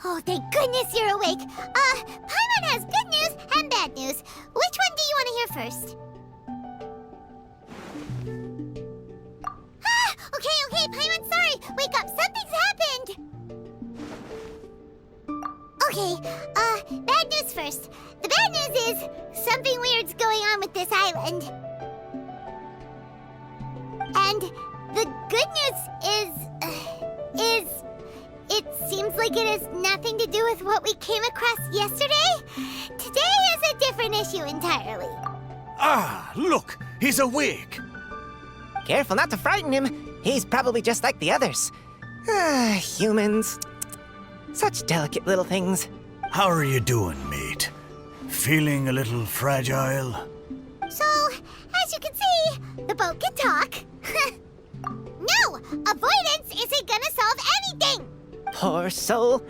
Oh, thank goodness you're awake. Paimon has good news and bad news. Which one do you want to hear first? Okay, Paimon, sorry. Wake up, something's happened. Okay, bad news first. The bad news is something weird's going on with this island. And the good news is it seems like it has nothing to do with what we came across yesterday. Today is a different issue entirely. Ah, look, he's awake. Careful not to frighten him. He's probably just like the others. Humans. Such delicate little things. How are you doing, mate? Feeling a little fragile? So, as you can see, the boat can talk. No! Avoidance isn't gonna solve anything! Poor soul.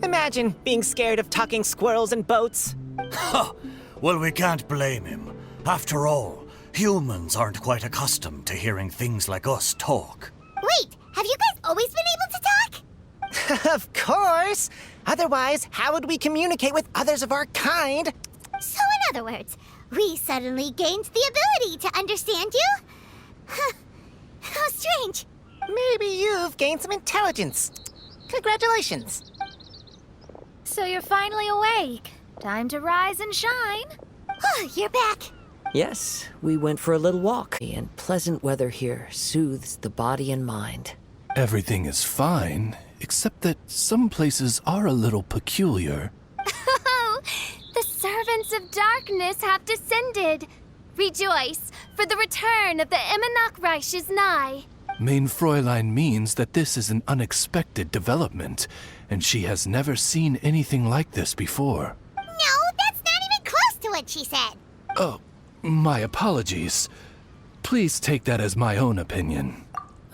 Imagine being scared of talking squirrels and boats. Ha! Well, we can't blame him. After all, humans aren't quite accustomed to hearing things like us talk. Wait, have you guys always been able to talk? Of course! Otherwise, how would we communicate with others of our kind? So in other words, we suddenly gained the ability to understand you? How strange. Maybe you've gained some intelligence. Congratulations. So you're finally awake. Time to rise and shine. Oh, you're back. Yes, we went for a little walk, and pleasant weather here soothes the body and mind. Everything is fine, except that some places are a little peculiar. Oh, the servants of darkness have descended. Rejoice, for the return of the Imanok Reich is nigh. Mein Fräulein means that this is an unexpected development, and she has never seen anything like this before. No, that's not even close to what she said. Oh, my apologies. Please take that as my own opinion.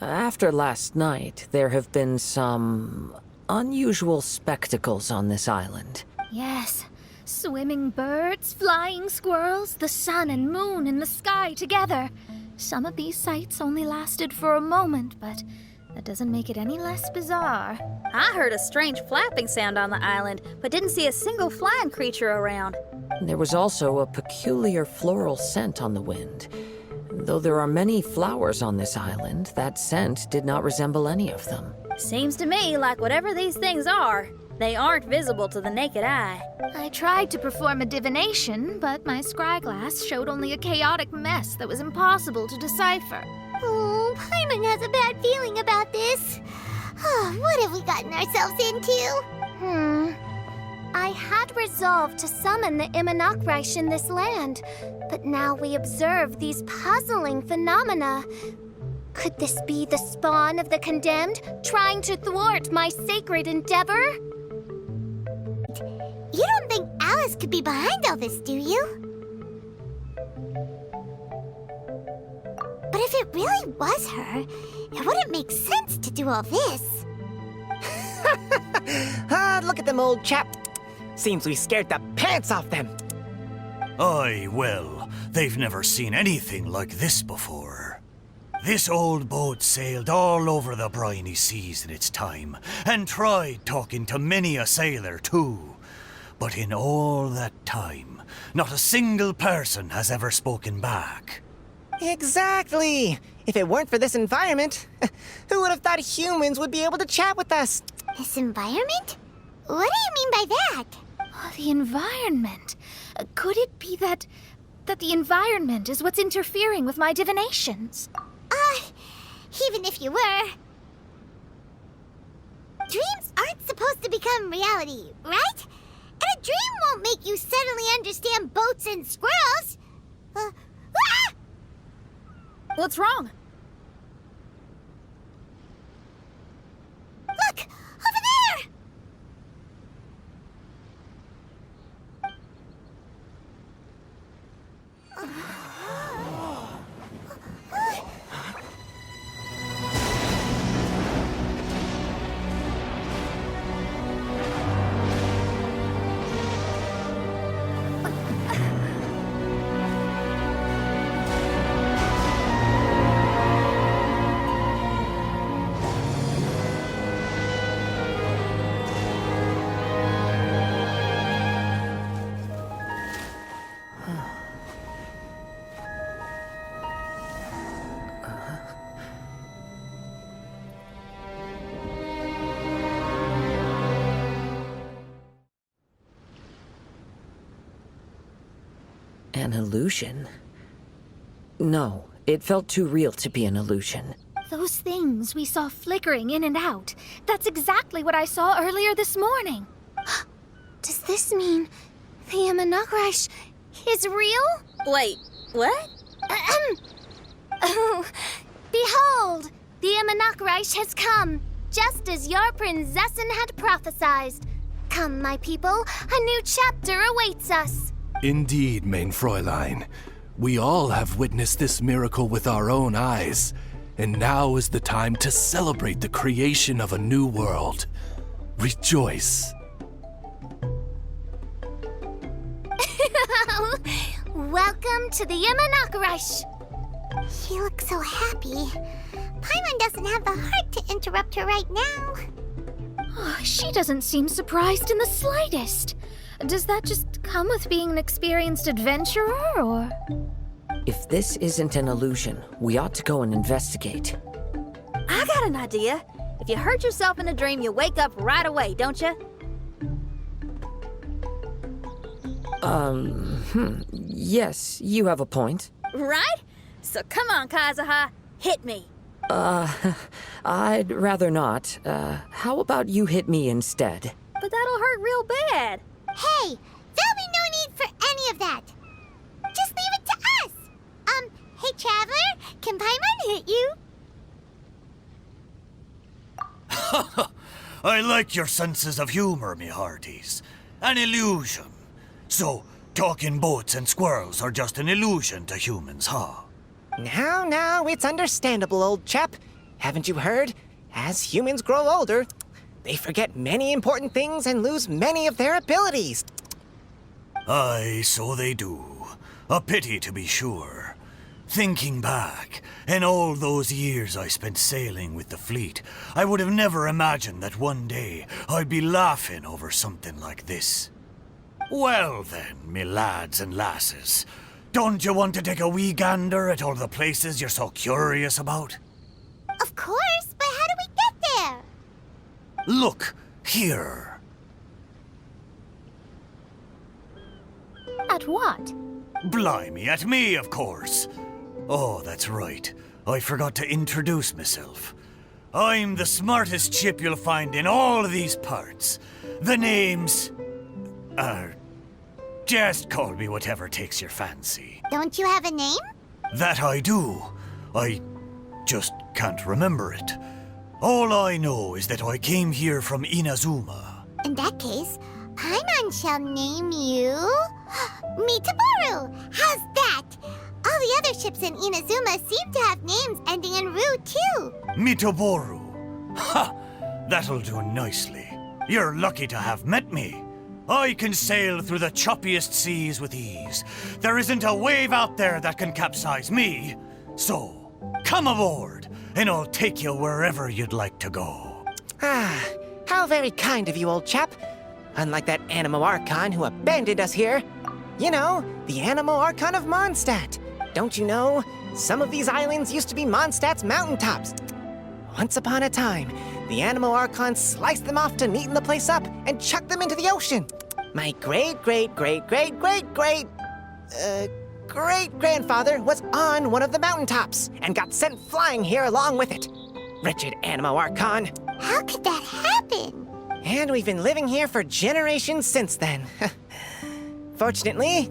After last night, there have been some unusual spectacles on this island. Yes, swimming birds, flying squirrels, the sun and moon in the sky together. Some of these sights only lasted for a moment, but that doesn't make it any less bizarre. I heard a strange flapping sound on the island, but didn't see a single flying creature around. There was also a peculiar floral scent on the wind. Though there are many flowers on this island, that scent did not resemble any of them. Seems to me like whatever these things are, they aren't visible to the naked eye. I tried to perform a divination, but my scryglass showed only a chaotic mess that was impossible to decipher. Oh, Paimon has a bad feeling about this. Oh, what have we gotten ourselves into? I had resolved to summon the Imanok Reich in this land, but now we observe these puzzling phenomena. Could this be the spawn of the condemned, trying to thwart my sacred endeavor? You don't think Alice could be behind all this, do you? But if it really was her, it wouldn't make sense to do all this. Look at them, old chap. Seems we scared the pants off them. Aye, well, they've never seen anything like this before. This old boat sailed all over the briny seas in its time, and tried talking to many a sailor too. But in all that time, not a single person has ever spoken back. Exactly. If it weren't for this environment, who would have thought humans would be able to chat with us? This environment? What do you mean by that? Oh, the environment. Could it be that the environment is what's interfering with my divinations? Even if you were... Dreams aren't supposed to become reality, right? And a dream won't make you suddenly understand boats and squirrels. What's wrong? Look! Over there! An illusion? No, it felt too real to be an illusion. Those things we saw flickering in and out. That's exactly what I saw earlier this morning. Does this mean the Imanakrish is real? Wait, what? Oh, behold, the Imanakrish has come, just as your prinzessin had prophesied. Come, my people, a new chapter awaits us. Indeed, mein Fräulein. We all have witnessed this miracle with our own eyes, and now is the time to celebrate the creation of a new world. Rejoice. Welcome to the Imanakrish. She looks so happy. Paimon doesn't have the heart to interrupt her right now. Oh, she doesn't seem surprised in the slightest. Does that just come with being an experienced adventurer, or...? If this isn't an illusion, we ought to go and investigate. I got an idea. If you hurt yourself in a dream, you wake up right away, don't you? Yes, you have a point. Right? So come on, Kazuha. Hit me. I'd rather not. How about you hit me instead? But that'll hurt real bad. Hey, there'll be no need for any of that. Just leave it to us. Hey, Traveler, can Paimon hit you? I like your senses of humor, me hearties. An illusion. So, talking boats and squirrels are just an illusion to humans, huh? Now, it's understandable, old chap. Haven't you heard? As humans grow older, they forget many important things and lose many of their abilities. Aye, so they do. A pity, to be sure. Thinking back, in all those years I spent sailing with the fleet, I would have never imagined that one day I'd be laughing over something like this. Well then, me lads and lasses, don't you want to take a wee gander at all the places you're so curious about? Of course, but how do we get there? Look, here. At what? Blimey, at me, of course. Oh, that's right. I forgot to introduce myself. I'm the smartest chip you'll find in all of these parts. The name's... just call me whatever takes your fancy. Don't you have a name? That I do. I just can't remember it. All I know is that I came here from Inazuma. In that case, Paimon shall name you... Mitaboru! How's that? All the other ships in Inazuma seem to have names ending in Ru, too. Mitoboru. Ha! That'll do nicely. You're lucky to have met me. I can sail through the choppiest seas with ease. There isn't a wave out there that can capsize me. So, come aboard, and I'll take you wherever you'd like to go. How very kind of you, old chap. Unlike that Animo Archon who abandoned us here. You know, the Animo Archon of Mondstadt. Don't you know? Some of these islands used to be Mondstadt's mountaintops. Once upon a time, the Animo Archon sliced them off to neaten the place up and chucked them into the ocean. My great-grandfather was on one of the mountaintops and got sent flying here along with it. Wretched Animo Archon. How could that happen? And we've been living here for generations since then. Fortunately,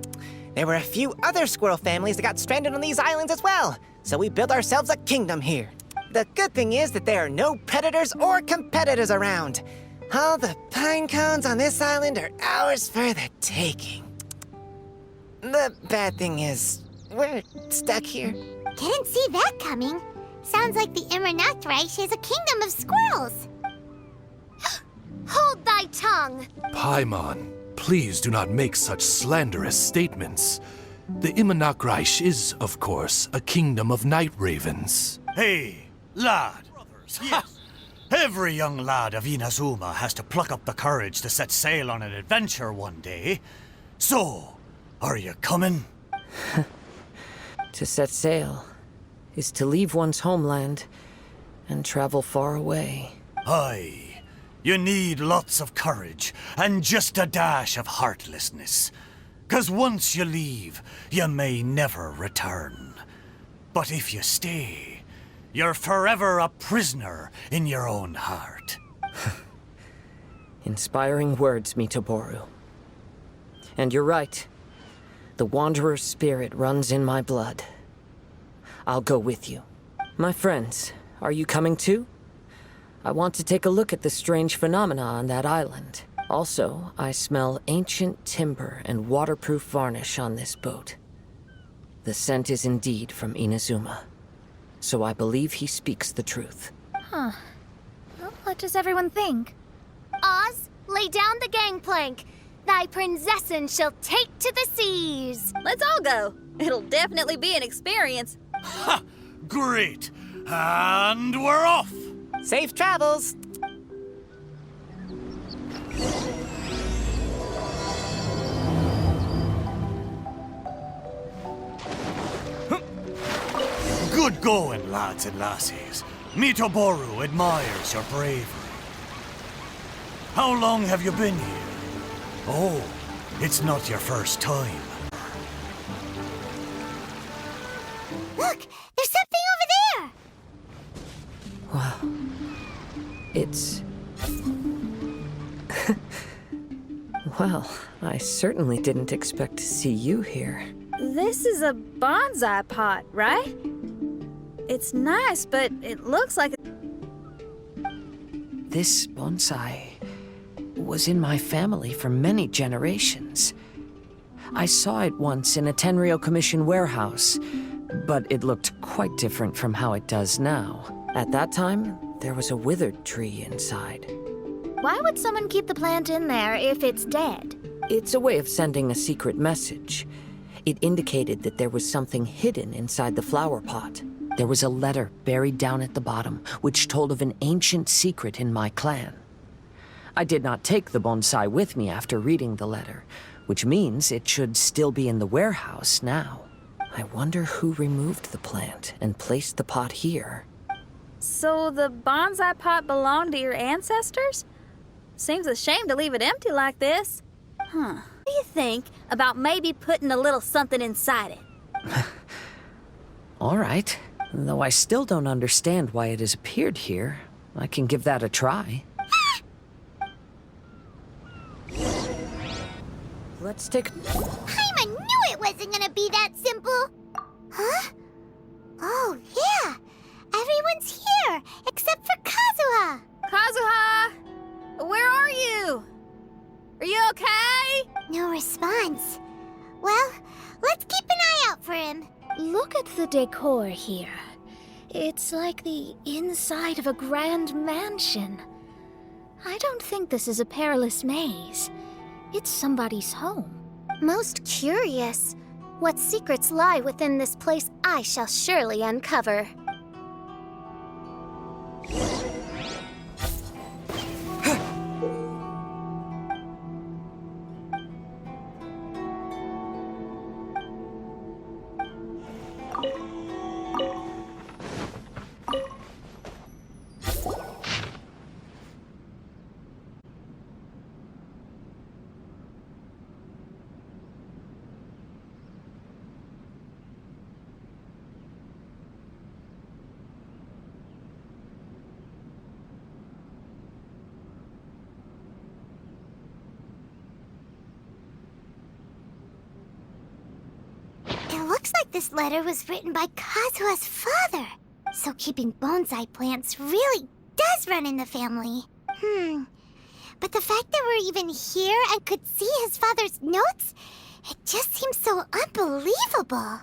there were a few other squirrel families that got stranded on these islands as well, so we built ourselves a kingdom here. The good thing is that there are no predators or competitors around. All the pine cones on this island are ours for the taking. The bad thing is, we're stuck here. Didn't see that coming. Sounds like the Imanakrish is a kingdom of squirrels. Hold thy tongue! Paimon, please do not make such slanderous statements. The Imanakrish is, of course, a kingdom of night ravens. Hey, lad. Yes. Every young lad of Inazuma has to pluck up the courage to set sail on an adventure one day. So, are you coming? To set sail is to leave one's homeland and travel far away. Aye. You need lots of courage and just a dash of heartlessness. 'Cause once you leave, you may never return. But if you stay, you're forever a prisoner in your own heart. Inspiring words, Mitoboru. And you're right. The Wanderer's spirit runs in my blood. I'll go with you. My friends, are you coming too? I want to take a look at the strange phenomena on that island. Also, I smell ancient timber and waterproof varnish on this boat. The scent is indeed from Inazuma. So I believe he speaks the truth. Well, what does everyone think? Oz, lay down the gangplank. Thy princessin shall take to the seas. Let's all go. It'll definitely be an experience. Ha! Great! And we're off! Safe travels! Good going, lads and lassies. Mitoboru admires your bravery. How long have you been here? Oh, it's not your first time. Look, there's something over there! Wow. It's... Well, I certainly didn't expect to see you here. This is a bonsai pot, right? It's nice, but it looks like... This bonsai was in my family for many generations. I saw it once in a Tenryo Commission warehouse, but it looked quite different from how it does now. At that time, there was a withered tree inside. Why would someone keep the plant in there if it's dead? It's a way of sending a secret message. It indicated that there was something hidden inside the flower pot. There was a letter buried down at the bottom, which told of an ancient secret in my clan. I did not take the bonsai with me after reading the letter, which means it should still be in the warehouse now. I wonder who removed the plant and placed the pot here. So the bonsai pot belonged to your ancestors? Seems a shame to leave it empty like this. What do you think about maybe putting a little something inside it? All right. Though I still don't understand why it has appeared here, I can give that a try. Let's take... Paimon knew it wasn't gonna be that simple! Huh? Oh, yeah! Everyone's here, except for Kazuha! Kazuha! Where are you? Are you okay? No response. Well, let's keep an eye out for him. Look at the decor here. It's like the inside of a grand mansion. I don't think this is a perilous maze. It's somebody's home. Most curious. What secrets lie within this place I shall surely uncover. It looks like this letter was written by Kazuha's father. So keeping bonsai plants really does run in the family. But the fact that we're even here and could see his father's notes, it just seems so unbelievable.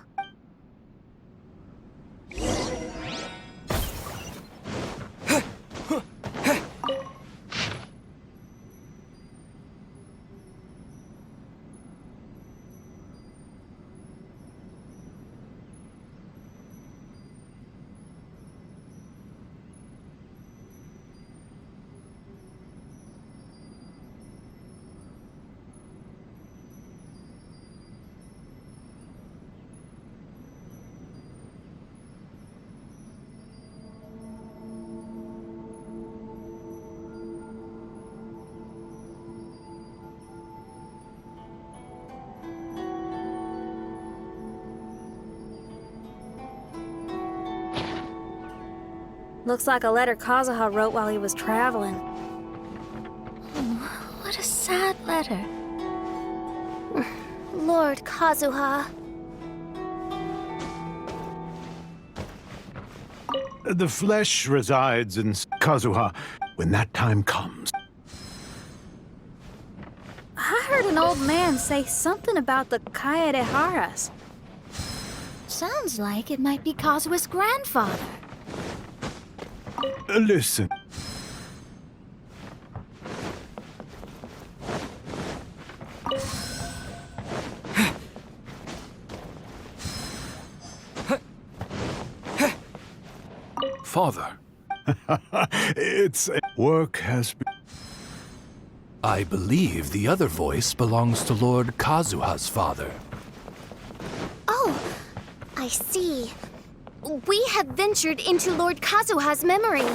Looks like a letter Kazuha wrote while he was traveling. What a sad letter. Lord Kazuha. The flesh resides in Kazuha when that time comes. I heard an old man say something about the Kaedeharas. Sounds like it might be Kazuha's grandfather. Listen. Father, It's work has been. I believe the other voice belongs to Lord Kazuha's father. Oh, I see. We have ventured into Lord Kazuha's memory.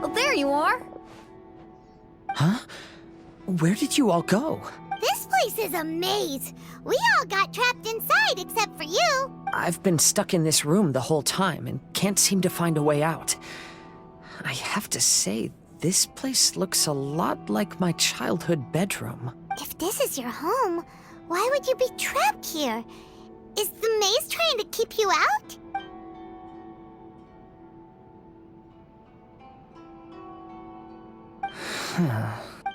Oh, there you are. Huh? Where did you all go? This place is a maze. We all got trapped inside except for you. I've been stuck in this room the whole time and can't seem to find a way out. I have to say, this place looks a lot like my childhood bedroom. If this is your home, why would you be trapped here? Is the maze trying to keep you out?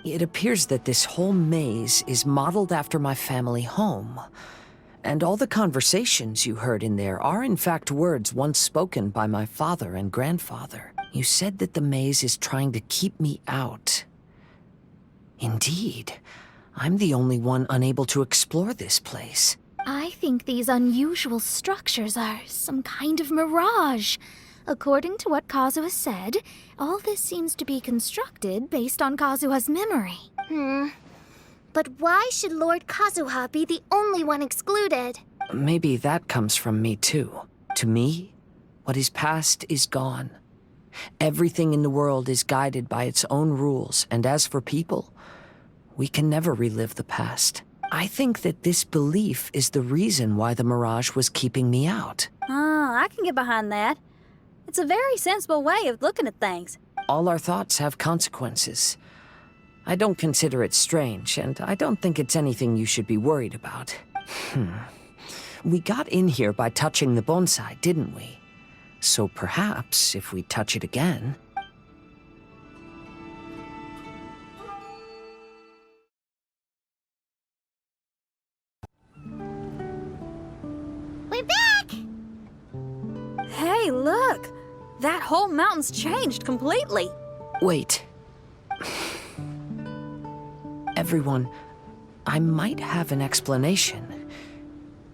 It appears that this whole maze is modeled after my family home. And all the conversations you heard in there are in fact words once spoken by my father and grandfather. You said that the maze is trying to keep me out. Indeed, I'm the only one unable to explore this place. I think these unusual structures are some kind of mirage. According to what Kazuha said, all this seems to be constructed based on Kazuha's memory. But why should Lord Kazuha be the only one excluded? Maybe that comes from me too. To me, what is past is gone. Everything in the world is guided by its own rules, and as for people, we can never relive the past. I think that this belief is the reason why the mirage was keeping me out. I can get behind that. It's a very sensible way of looking at things. All our thoughts have consequences. I don't consider it strange, and I don't think it's anything you should be worried about. We got in here by touching the bonsai, didn't we? So perhaps, if we touch it again... We're back! Hey, look! That whole mountain's changed completely. Wait. Everyone, I might have an explanation.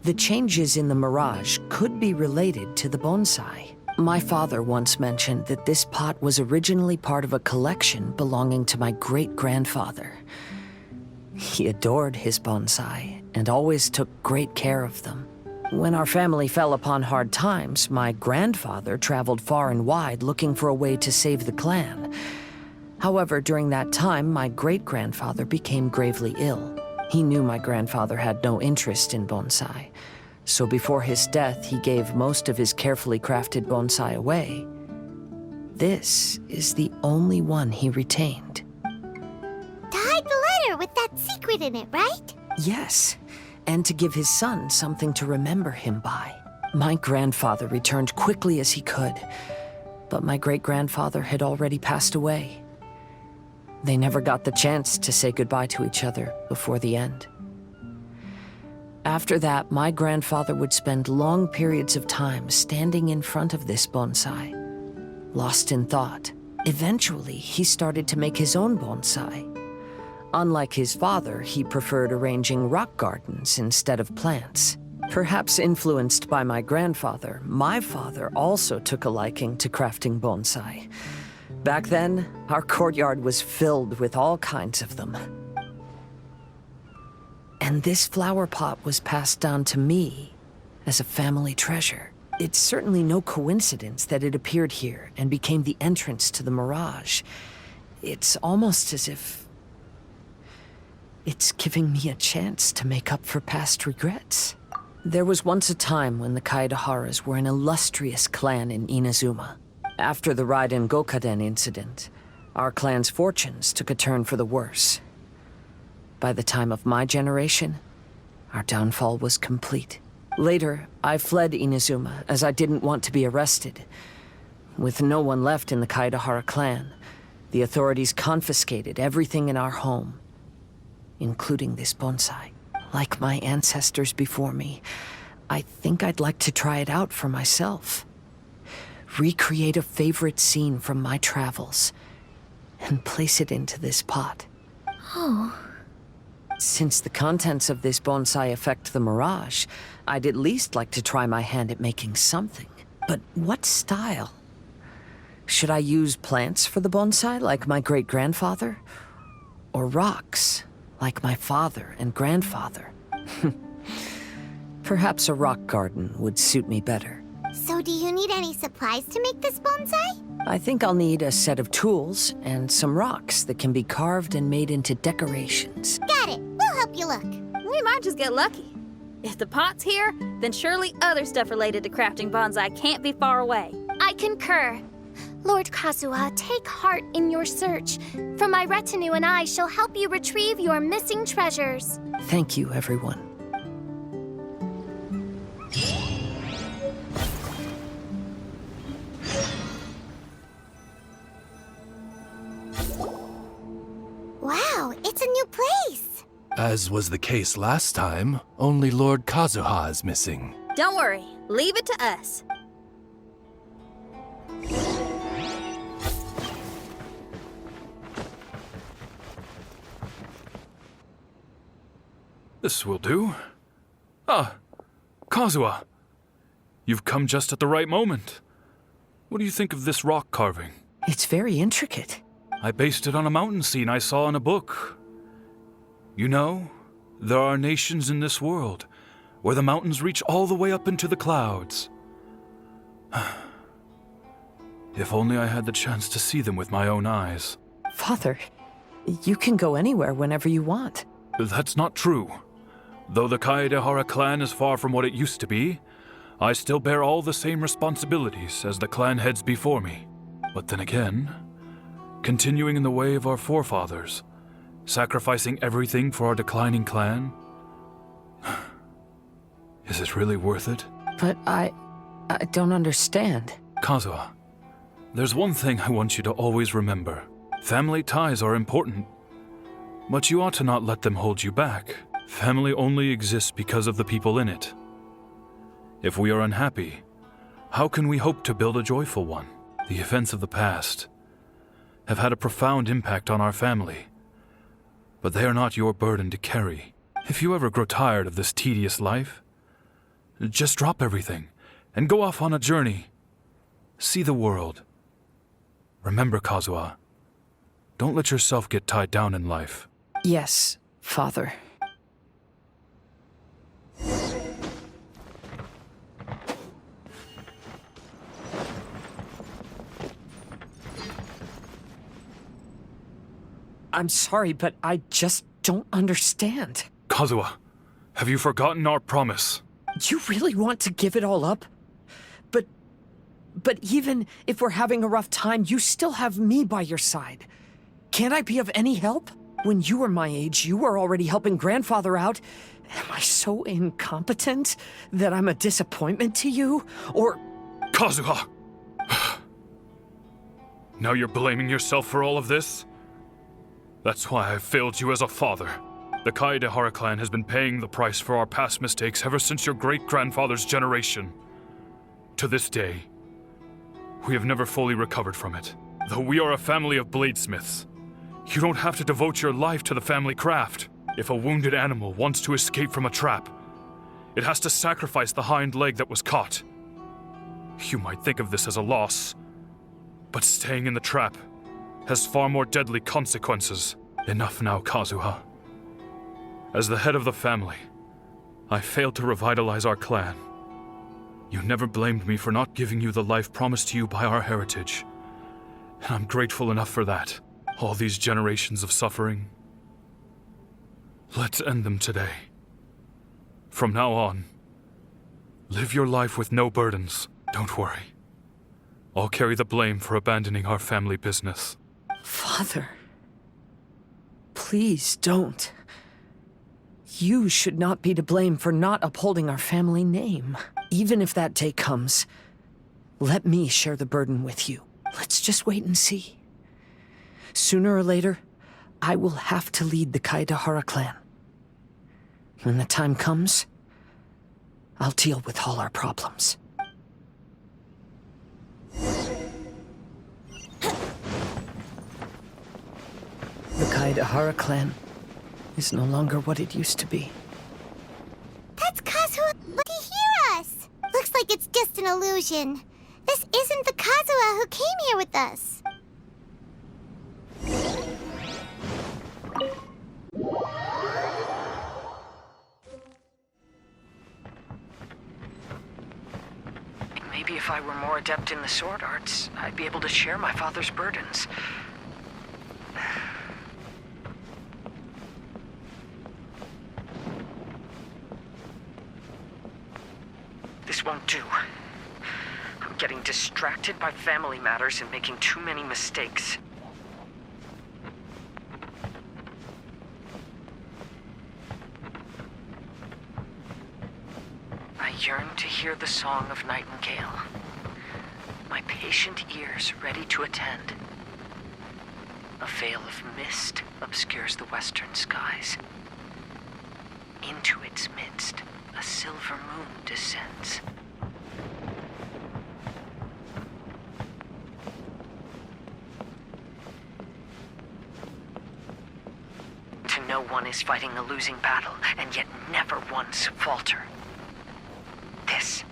The changes in the mirage could be related to the bonsai. My father once mentioned that this pot was originally part of a collection belonging to my great-grandfather. He adored his bonsai and always took great care of them. When our family fell upon hard times, my grandfather traveled far and wide looking for a way to save the clan. However, during that time, my great-grandfather became gravely ill. He knew my grandfather had no interest in bonsai, so before his death, he gave most of his carefully crafted bonsai away. This is the only one he retained. To hide the letter with that secret in it, right? Yes, and to give his son something to remember him by. My grandfather returned quickly as he could, but my great-grandfather had already passed away. They never got the chance to say goodbye to each other before the end. After that, my grandfather would spend long periods of time standing in front of this bonsai, lost in thought. Eventually, he started to make his own bonsai. Unlike his father, he preferred arranging rock gardens instead of plants. Perhaps influenced by my father also took a liking to crafting bonsai. Back then, our courtyard was filled with all kinds of them. And this flower pot was passed down to me as a family treasure. It's certainly no coincidence that it appeared here and became the entrance to the Mirage. It's almost as if it's giving me a chance to make up for past regrets. There was once a time when the Kaidaharas were an illustrious clan in Inazuma. After the Raiden Gokaden incident, our clan's fortunes took a turn for the worse. By the time of my generation, our downfall was complete. Later, I fled Inazuma as I didn't want to be arrested. With no one left in the Kaidahara clan, the authorities confiscated everything in our home, including this bonsai. Like my ancestors before me, I think I'd like to try it out for myself. Recreate a favorite scene from my travels and place it into this pot. Oh. Since the contents of this bonsai affect the Mirage, I'd at least like to try my hand at making something. But what style? Should I use plants for the bonsai, like my great-grandfather? Or rocks, like my father and grandfather? Perhaps a rock garden would suit me better. So do you need any supplies to make this bonsai? I think I'll need a set of tools and some rocks that can be carved and made into decorations. Got it. We'll help you look. We might just get lucky. If the pot's here, then surely other stuff related to crafting bonsai can't be far away. I concur. Lord Kazuha, take heart in your search, for my retinue and I shall help you retrieve your missing treasures. Thank you, everyone. Wow, it's a new place. As was the case last time, only Lord Kazuha is missing. Don't worry, leave it to us. This will do. Ah, Kazuha. You've come just at the right moment. What do you think of this rock carving? It's very intricate. I based it on a mountain scene I saw in a book. You know, there are nations in this world where the mountains reach all the way up into the clouds. If only I had the chance to see them with my own eyes. Father, you can go anywhere whenever you want. That's not true. Though the Kaedehara clan is far from what it used to be, I still bear all the same responsibilities as the clan heads before me. But then again, continuing in the way of our forefathers, sacrificing everything for our declining clan, is it really worth it? But I don't understand. Kazuha, there's one thing I want you to always remember. Family ties are important, but you ought to not let them hold you back. Family only exists because of the people in it. If we are unhappy, how can we hope to build a joyful one? The events of the past have had a profound impact on our family, but they are not your burden to carry. If you ever grow tired of this tedious life, just drop everything and go off on a journey. See the world. Remember, Kazuha, don't let yourself get tied down in life. Yes, Father. I'm sorry, but I just don't understand. Kazuha, have you forgotten our promise? You really want to give it all up? But even if we're having a rough time, you still have me by your side. Can't I be of any help? When you were my age, you were already helping Grandfather out. Am I so incompetent that I'm a disappointment to you? Or... Kazuha! Now you're blaming yourself for all of this? That's why I failed you as a father. The Kaedehara clan has been paying the price for our past mistakes ever since your great-grandfather's generation. To this day, we have never fully recovered from it. Though we are a family of bladesmiths, you don't have to devote your life to the family craft. If a wounded animal wants to escape from a trap, it has to sacrifice the hind leg that was caught. You might think of this as a loss, but staying in the trap has far more deadly consequences. Enough now, Kazuha. As the head of the family, I failed to revitalize our clan. You never blamed me for not giving you the life promised to you by our heritage. And I'm grateful enough for that. All these generations of suffering. Let's end them today. From now on, live your life with no burdens. Don't worry. I'll carry the blame for abandoning our family business. Father, please don't. You should not be to blame for not upholding our family name. Even if that day comes, let me share the burden with you. Let's just wait and see. Sooner or later, I will have to lead the Kaedahara clan. When the time comes, I'll deal with all our problems. The Kaedahara clan is no longer what it used to be. That's Kazuha. Would he hear us? Looks like it's just an illusion. This isn't the Kazuha who came here with us. Maybe if I were more adept in the sword arts, I'd be able to share my father's burdens. This won't do. I'm getting distracted by family matters and making too many mistakes. I yearn to hear the song of Nightingale. My patient ears ready to attend. A veil of mist obscures the western skies. Into its midst, a silver moon descends. To know one is fighting a losing battle, and yet never once falter. This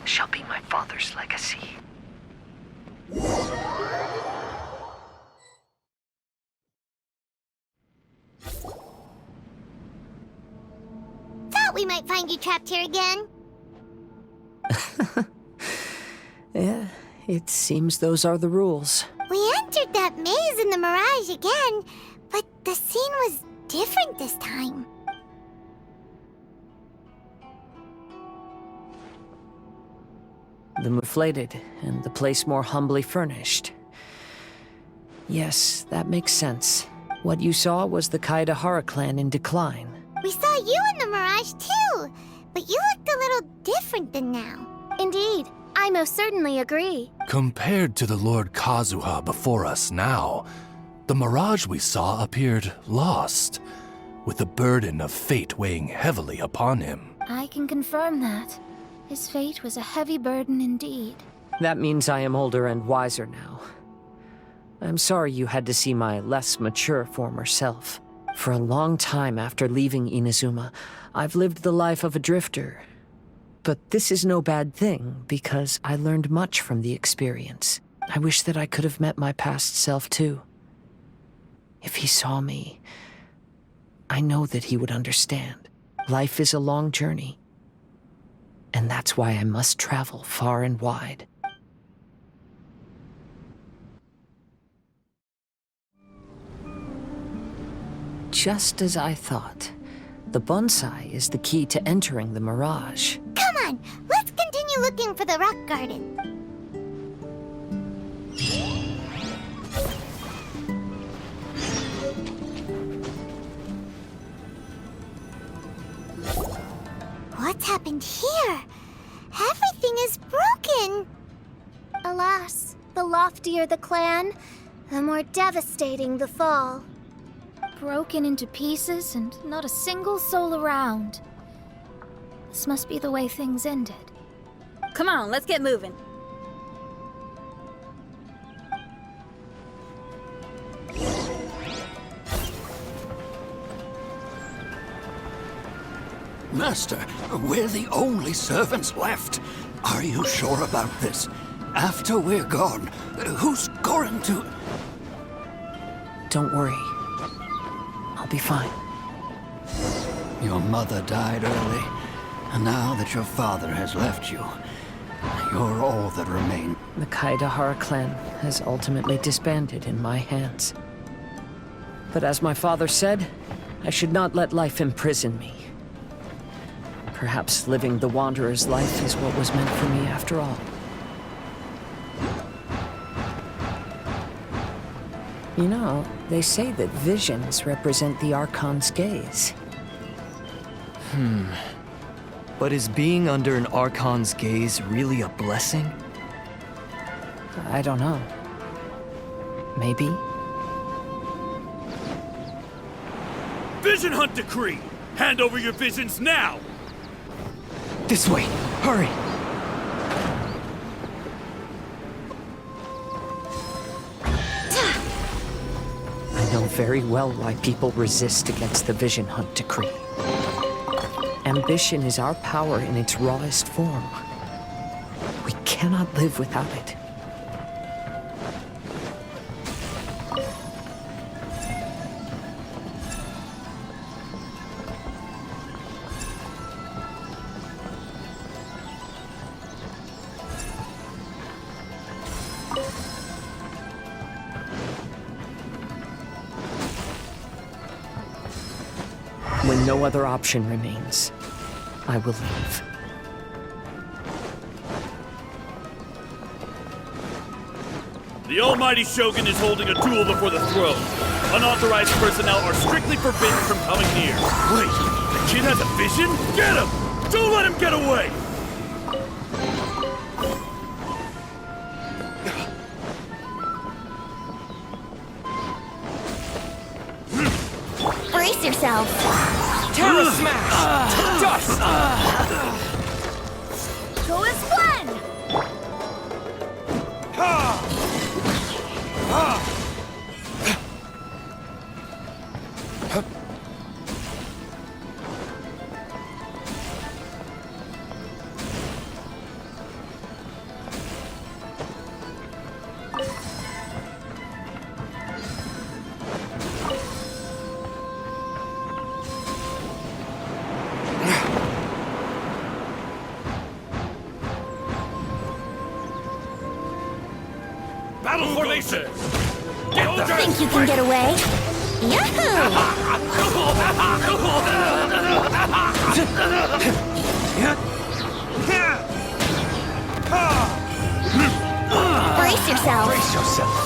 shall be my father's legacy. Thought we might find you trapped here again. Yeah, it seems those are the rules. We entered that maze in the Mirage again, but the scene was different this time. The moon inflated, and the place more humbly furnished. Yes, that makes sense. What you saw was the Kaedahara clan in decline. We saw you in the Mirage too, but you looked a little different than now. Indeed, I most certainly agree. Compared to the Lord Kazuha before us now, the mirage we saw appeared lost, with the burden of fate weighing heavily upon him. I can confirm that. His fate was a heavy burden indeed. That means I am older and wiser now. I'm sorry you had to see my less mature former self. For a long time after leaving Inazuma, I've lived the life of a drifter. But this is no bad thing, because I learned much from the experience. I wish that I could have met my past self too. If he saw me, I know that he would understand. Life is a long journey. And that's why I must travel far and wide. Just as I thought, the bonsai is the key to entering the Mirage. Come on, let's continue looking for the rock garden. What's happened here? Everything is broken. Alas, the loftier the clan, the more devastating the fall. Broken into pieces and not a single soul around. This must be the way things ended. Come on, let's get moving. Master, we're the only servants left. Are you sure about this? After we're gone, who's going to... Don't worry. I'll be fine. Your mother died early, and now that your father has left you, you're all that remain. The Kaidahara clan has ultimately disbanded in my hands. But as my father said, I should not let life imprison me. Perhaps living the Wanderer's life is what was meant for me after all. You know, they say that visions represent the Archon's gaze. But is being under an Archon's gaze really a blessing? I don't know. Maybe? Vision Hunt Decree! Hand over your visions now! This way! Hurry! I know very well why people resist against the Vision Hunt Decree. Ambition is our power in its rawest form. We cannot live without it. When no other option remains, I will leave. The Almighty Shogun is holding a duel before the throne. Unauthorized personnel are strictly forbidden from coming near. Wait, the kid has a vision? Get him! Don't let him get away! Brace yourself. Terra Smash! Dust! Go as one! Battle formation! Get the Think you can get away? Yahoo! Brace yourself. Brace yourself!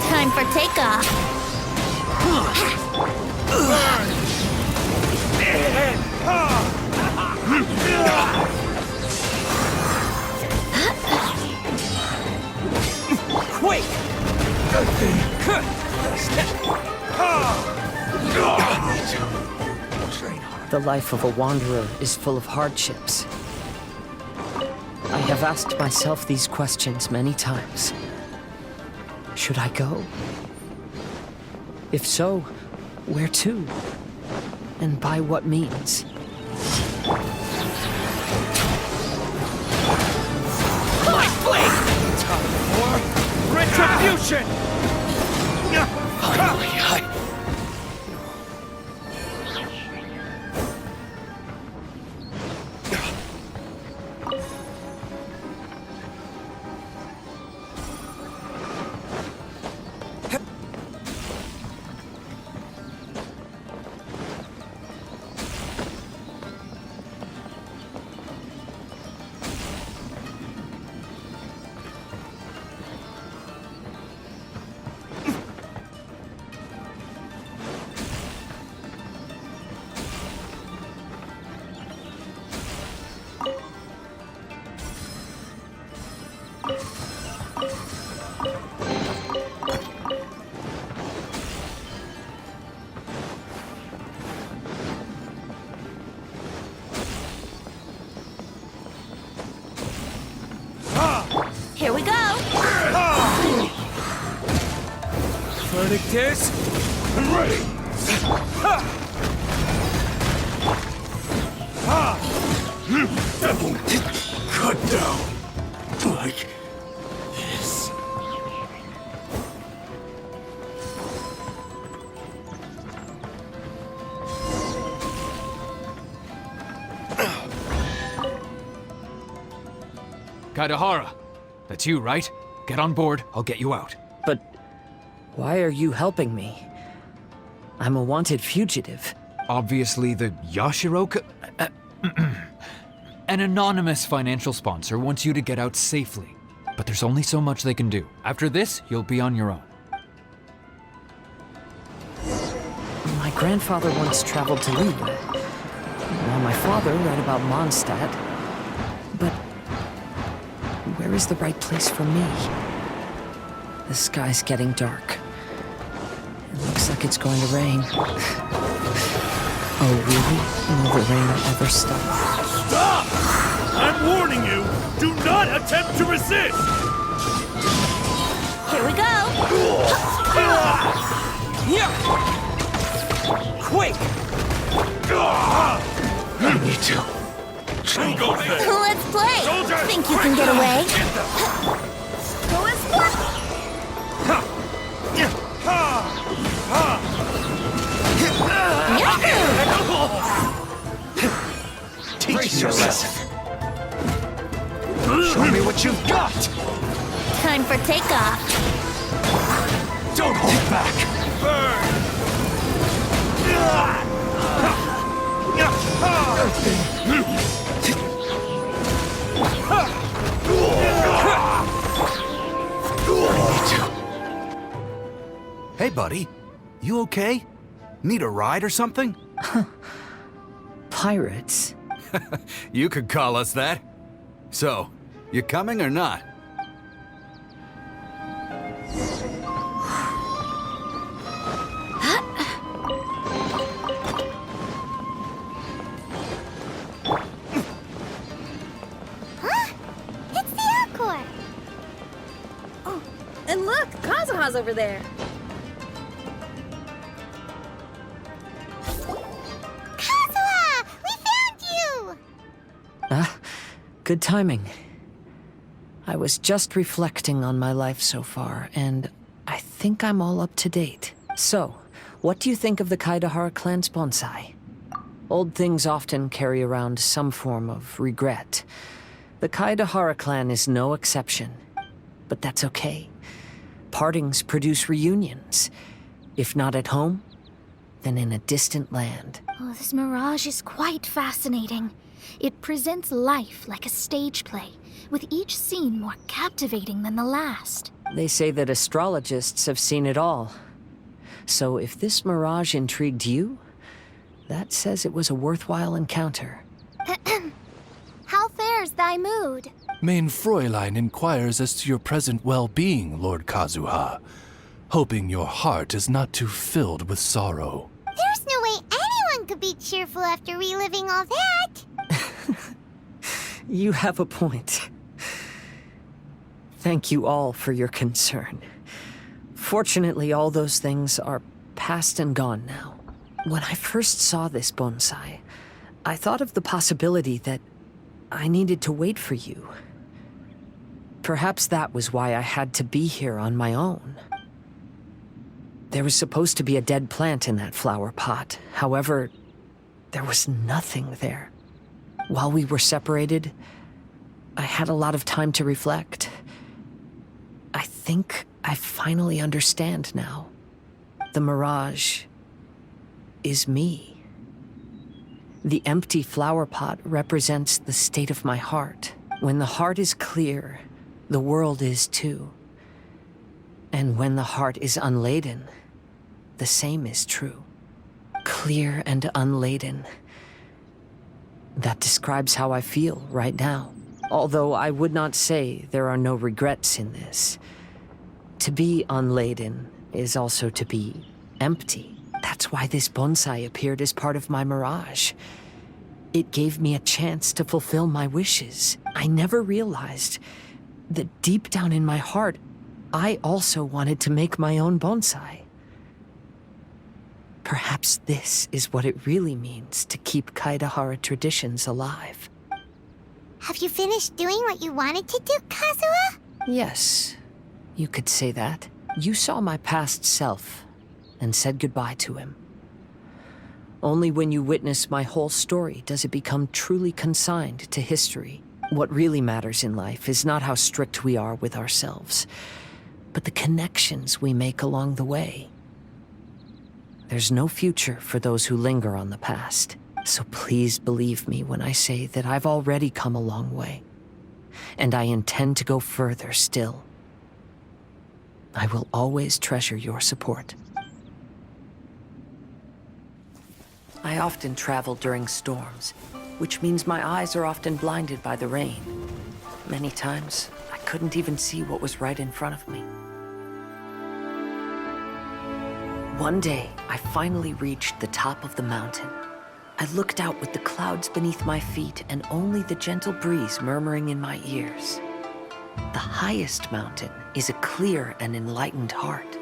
Time for takeoff. Quick! The life of a wanderer is full of hardships. I have asked myself these questions many times. Should I go? If so, where to? And by what means? My blade! Time for retribution! Finally, Here we go. verdict is... I'm ready! That won't cut down like this. Kaidahara, that's you, right? Get on board, I'll get you out. But why are you helping me? I'm a wanted fugitive. Obviously the Yashiro... An anonymous financial sponsor wants you to get out safely. But there's only so much they can do. After this, you'll be on your own. My grandfather once traveled to Liyue, while my father read about Mondstadt. But where is the right place for me? The sky's getting dark. It looks like it's going to rain. Oh, really? Will the rain ever stop? Stop! I'm warning you! Do not attempt to resist! Here we go! Quick! Me too. Go there! Let's play! Soldier! Think you can get away? Go as one! Teach yourself. Show me what you've got. Time for takeoff. Don't hold back. Burn! Hey, buddy. You okay? Need a ride or something? Pirates? You could call us that. So, you coming or not? It's the Encore! Oh, and look, Kazuha's over there. Kazuha! We found you! Good timing. I was just reflecting on my life so far, and I think I'm all up to date. So, what do you think of the Kaidahara clan's bonsai? Old things often carry around some form of regret. The Kaidahara clan is no exception. But that's okay. Partings produce reunions. If not at home, then in a distant land. Oh, this mirage is quite fascinating. It presents life like a stage play, with each scene more captivating than the last. They say that astrologists have seen it all. So if this mirage intrigued you, that says it was a worthwhile encounter. How fares thy mood? Main Fräulein inquires as to your present well-being, Lord Kazuha, hoping your heart is not too filled with sorrow. There's no way anyone could be cheerful after reliving all that! You have a point. Thank you all for your concern. Fortunately, all those things are past and gone now. When I first saw this bonsai, I thought of the possibility that I needed to wait for you. Perhaps that was why I had to be here on my own. There was supposed to be a dead plant in that flower pot. However, there was nothing there. While we were separated, I had a lot of time to reflect. I think I finally understand now. The mirage is me. The empty flower pot represents the state of my heart. When the heart is clear, the world is too. And when the heart is unladen, the same is true. Clear and unladen. That describes how I feel right now. Although I would not say there are no regrets in this. To be unladen is also to be empty. That's why this bonsai appeared as part of my mirage. It gave me a chance to fulfill my wishes. I never realized that deep down in my heart, I also wanted to make my own bonsai. Perhaps this is what it really means to keep Kaidahara traditions alive. Have you finished doing what you wanted to do, Kazuha? Yes, you could say that. You saw my past self and said goodbye to him. Only when you witness my whole story does it become truly consigned to history. What really matters in life is not how strict we are with ourselves, but the connections we make along the way. There's no future for those who linger on the past, so please believe me when I say that I've already come a long way, and I intend to go further still. I will always treasure your support. I often travel during storms, which means my eyes are often blinded by the rain. Many times, I couldn't even see what was right in front of me. One day, I finally reached the top of the mountain. I looked out with the clouds beneath my feet and only the gentle breeze murmuring in my ears. The highest mountain is a clear and enlightened heart.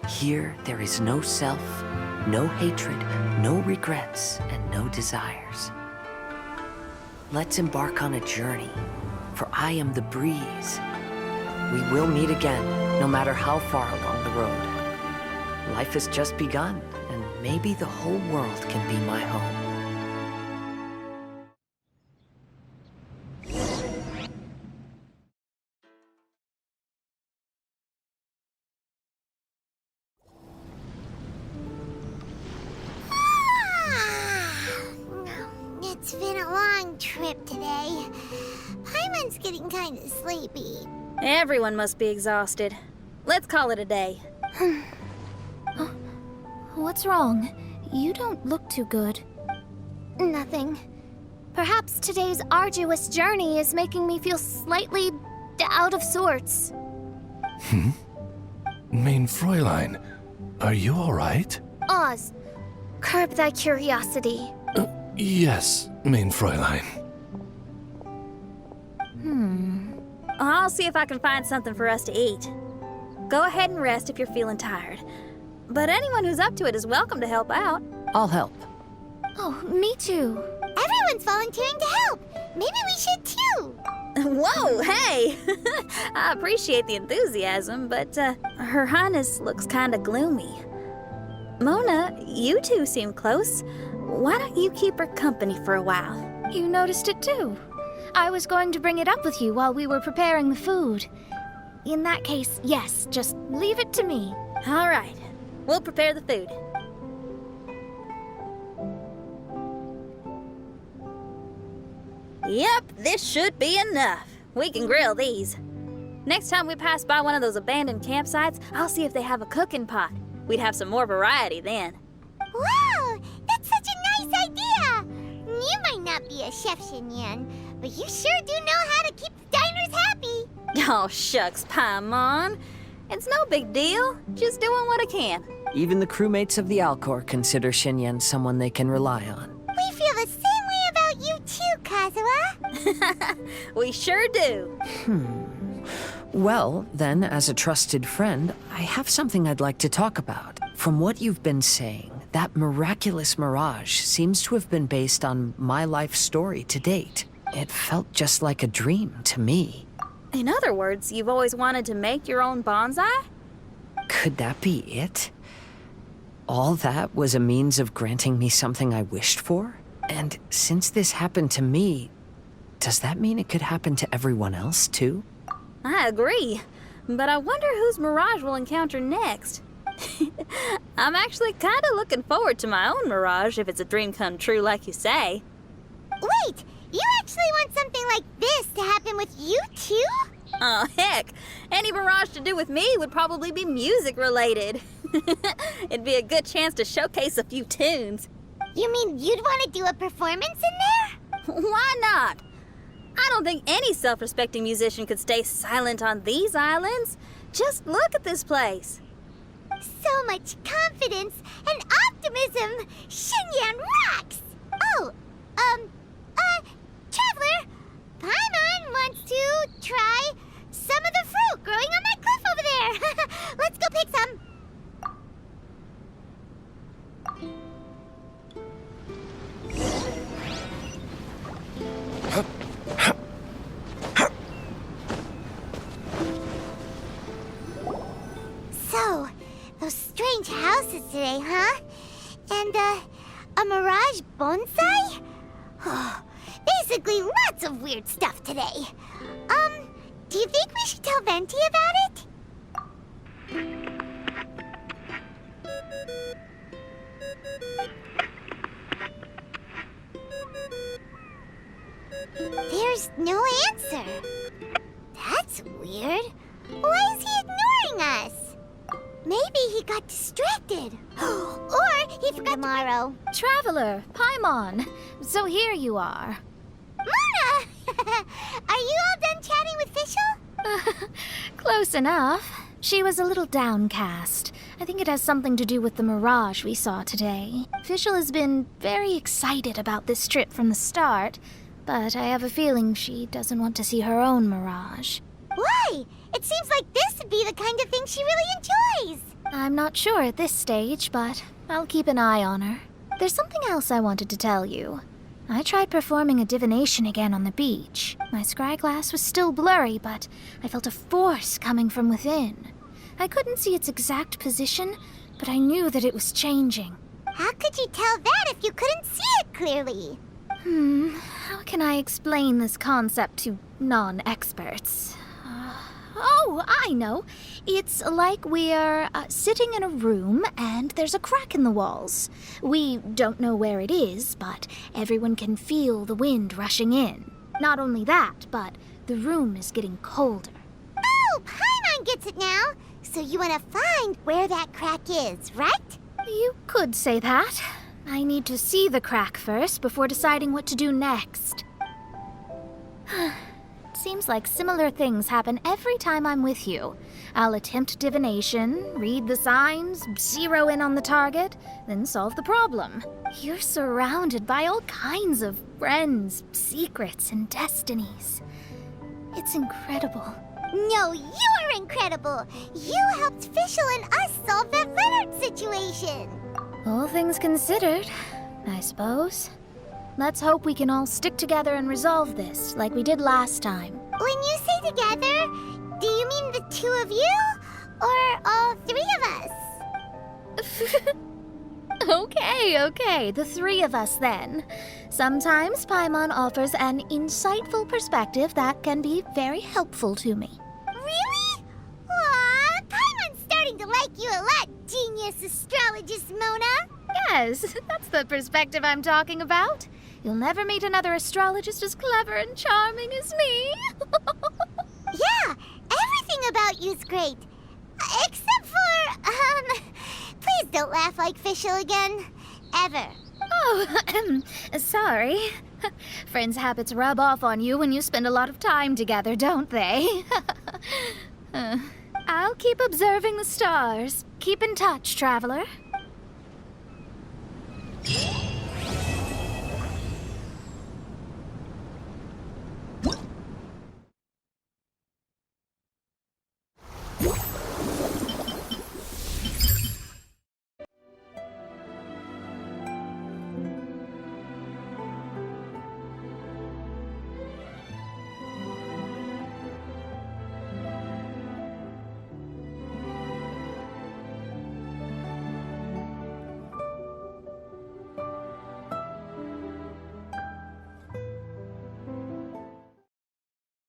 Here, there is no self, no hatred, no regrets, and no desires. Let's embark on a journey, for I am the breeze. We will meet again, no matter how far along the road. Life has just begun, and maybe the whole world can be my home. It's been a long trip today. Paimon's getting kind of sleepy. Everyone must be exhausted. Let's call it a day. What's wrong? You don't look too good. Nothing. Perhaps today's arduous journey is making me feel slightly out of sorts. Main Fräulein, are you alright? Oz, curb thy curiosity. Yes, Main Fräulein. I'll see if I can find something for us to eat. Go ahead and rest if you're feeling tired. But anyone who's up to it is welcome to help out. I'll help. Oh, me too. Everyone's volunteering to help. Maybe we should too. Whoa, hey! I appreciate the enthusiasm, but Her Highness looks kinda gloomy. Mona, you two seem close. Why don't you keep her company for a while? You noticed it too. I was going to bring it up with you while we were preparing the food. In that case, yes, just leave it to me. All right, we'll prepare the food. Yep, this should be enough. We can grill these. Next time we pass by one of those abandoned campsites, I'll see if they have a cooking pot. We'd have some more variety then. Wow, that's such a nice idea. You might not be a chef, Xinyan, but you sure do know how to keep the diners happy. Oh, shucks, Paimon. It's no big deal. Just doing what I can. Even the crewmates of the Alcor consider Xinyan someone they can rely on. We feel the same way about you too, Kazuha. We sure do. Well, then, as a trusted friend, I have something I'd like to talk about. From what you've been saying, that miraculous mirage seems to have been based on my life story to date. It felt just like a dream to me. In other words, you've always wanted to make your own bonsai? Could that be it? All that was a means of granting me something I wished for? And since this happened to me, does that mean it could happen to everyone else, too? I agree, but I wonder whose mirage we'll encounter next. I'm actually kind of looking forward to my own mirage if it's a dream come true like you say. Wait, you actually want something like this to happen with you too? Oh, heck. Any mirage to do with me would probably be music related. It'd be a good chance to showcase a few tunes. You mean you'd want to do a performance in there? Why not? I don't think any self-respecting musician could stay silent on these islands. Just look at this place. So much confidence and optimism! Xinyan rocks! Oh, Traveler, Paimon wants to try some of the fruit growing on that cliff over there. Let's go pick some. So, those strange houses today, huh? And, a mirage bonsai? weird stuff today. Do you think we should tell Venti about it? There's no answer. That's weird. Why is he ignoring us? Maybe he got distracted. Or he forgot tomorrow. Traveler, Paimon. So here you are. Mona! Are you all done chatting with Fischl? Close enough. She was a little downcast. I think it has something to do with the mirage we saw today. Fischl has been very excited about this trip from the start, but I have a feeling she doesn't want to see her own mirage. Why? It seems like this would be the kind of thing she really enjoys. I'm not sure at this stage, but I'll keep an eye on her. There's something else I wanted to tell you. I tried performing a divination again on the beach. My scryglass was still blurry, but I felt a force coming from within. I couldn't see its exact position, but I knew that it was changing. How could you tell that if you couldn't see it clearly? How can I explain this concept to non-experts? Oh, I know. It's like we're sitting in a room and there's a crack in the walls. We don't know where it is, but everyone can feel the wind rushing in. Not only that, but the room is getting colder. Oh, Paimon gets it now. So you want to find where that crack is, right? You could say that. I need to see the crack first before deciding what to do next. Seems like similar things happen every time I'm with you. I'll attempt divination, read the signs, zero in on the target, then solve the problem. You're surrounded by all kinds of friends, secrets, and destinies. It's incredible. No, you're incredible. You helped Fischl and us solve that Leonard situation. All things considered, I suppose. Let's hope we can all stick together and resolve this, like we did last time. When you say together, do you mean the two of you? Or all three of us? Okay, the three of us then. Sometimes Paimon offers an insightful perspective that can be very helpful to me. Really? Aw, Paimon's starting to like you a lot, genius astrologist Mona. Yes, that's the perspective I'm talking about. You'll never meet another astrologist as clever and charming as me. Yeah, everything about you's great. Except for, please don't laugh like Fischl again. Ever. Oh, sorry. Friends' habits rub off on you when you spend a lot of time together, don't they? I'll keep observing the stars. Keep in touch, traveler.